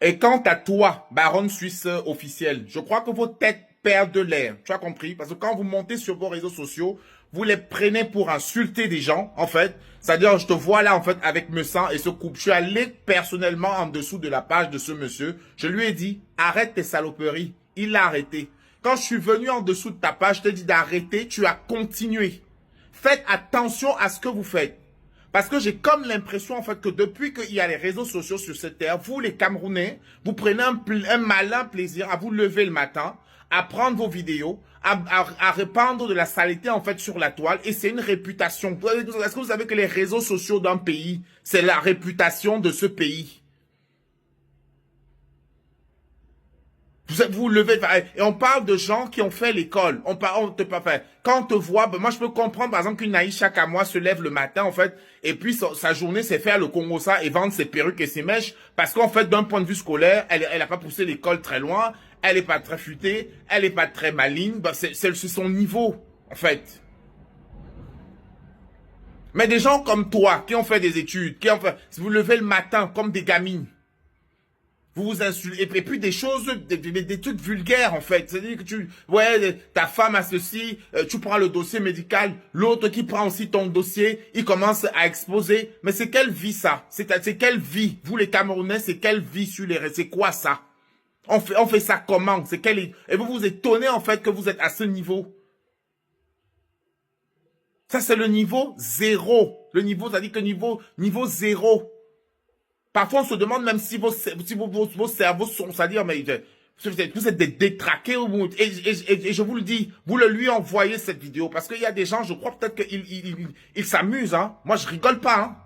Et quant à toi, Baronne Suisse officielle, je crois que vos têtes perdent de l'air. Tu as compris? Parce que quand vous montez sur vos réseaux sociaux, vous les prenez pour insulter des gens, en fait. C'est-à-dire, je te vois là, en fait, avec Messan et ce couple. Je suis allé personnellement en dessous de la page de ce monsieur. Je lui ai dit, arrête tes saloperies. Il l'a arrêté. Quand je suis venu en dessous de ta page, je t'ai dit d'arrêter, tu as continué. Faites attention à ce que vous faites. Parce que j'ai comme l'impression, en fait, que depuis qu'il y a les réseaux sociaux sur cette terre, vous, les Camerounais, vous prenez un malin plaisir à vous lever le matin, à prendre vos vidéos, à répandre de la saleté, en fait, sur la toile. Et c'est une réputation. Est-ce que vous savez que les réseaux sociaux d'un pays, c'est la réputation de ce pays? Vous levez, et on parle de gens qui ont fait l'école. Quand on te voit, ben moi je peux comprendre par exemple qu'une Aïcha Kamwa se lève le matin en fait, et puis sa journée c'est faire le Congo-ça et vendre ses perruques et ses mèches, parce qu'en fait d'un point de vue scolaire, elle a pas poussé l'école très loin, elle est pas très futée, elle est pas très maligne, ben c'est son niveau en fait. Mais des gens comme toi qui ont fait des études, qui ont fait, si vous levez le matin comme des gamines. Vous vous insultez, et puis des choses, des trucs vulgaires, en fait. C'est-à-dire que ouais, ta femme a ceci, tu prends le dossier médical, l'autre qui prend aussi ton dossier, il commence à exposer. Mais c'est quelle vie, ça? C'est quelle vie? Vous, les Camerounais, c'est quelle vie sur les réseaux? C'est quoi, ça? On fait ça comment? Et vous vous étonnez, en fait, que vous êtes à ce niveau. Ça, c'est le niveau zéro. Le niveau, ça dit que niveau zéro. Parfois, on se demande même si vos cerveaux sont, c'est-à-dire, mais vous êtes des détraqués et je vous le dis, vous le lui envoyez cette vidéo parce qu'il y a des gens, je crois peut-être qu'ils s'amusent, hein. Moi, je rigole pas, hein.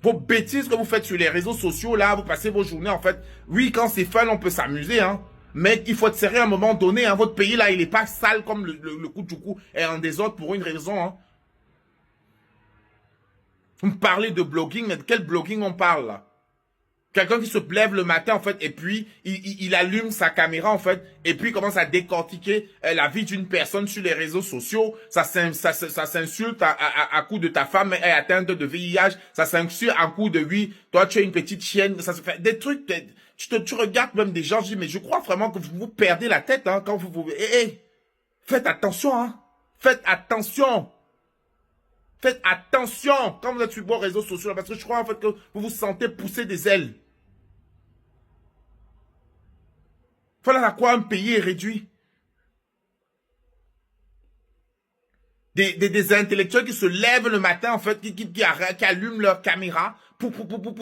Vos bêtises que vous faites sur les réseaux sociaux, là, vous passez vos journées, en fait. Oui, quand c'est fun, on peut s'amuser, hein. Mais il faut être sérieux à un moment donné, hein. Votre pays, là, il est pas sale comme le coup du coup et en désordre pour une raison, hein. Vous me parlez de blogging, mais de quel blogging on parle là? Quelqu'un qui se lève le matin en fait et puis il allume sa caméra en fait et puis il commence à décortiquer la vie d'une personne sur les réseaux sociaux. Ça s'insulte à coup de ta femme est atteinte de VIH. Ça s'insulte à coup de oui, toi tu es une petite chienne. Ça se fait des trucs. Tu regardes même des gens, je dis mais je crois vraiment que vous perdez la tête hein, quand vous faites attention hein. Faites attention. Faites attention quand vous êtes sur vos réseaux sociaux, parce que je crois en fait que vous vous sentez pousser des ailes. Voilà à quoi un pays est réduit. Des intellectuels qui se lèvent le matin, en fait, qui allument leur caméra pour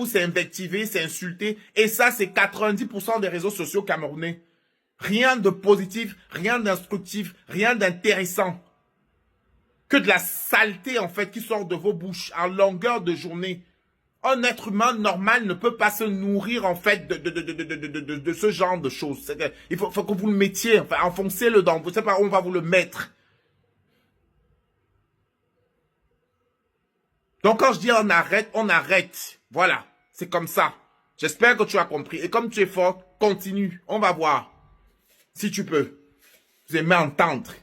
s'invectiver, s'insulter. Et ça, c'est 90% des réseaux sociaux camerounais. Rien de positif, rien d'instructif, rien d'intéressant. Que de la saleté, en fait, qui sort de vos bouches en longueur de journée. Un être humain normal ne peut pas se nourrir, en fait, de ce genre de choses. Il faut que vous le mettiez, enfin, enfoncez-le dans vous. C'est pas où on va vous le mettre. Donc, quand je dis on arrête, on arrête. Voilà. C'est comme ça. J'espère que tu as compris. Et comme tu es fort, continue. On va voir. Si tu peux. Vous aimez entendre.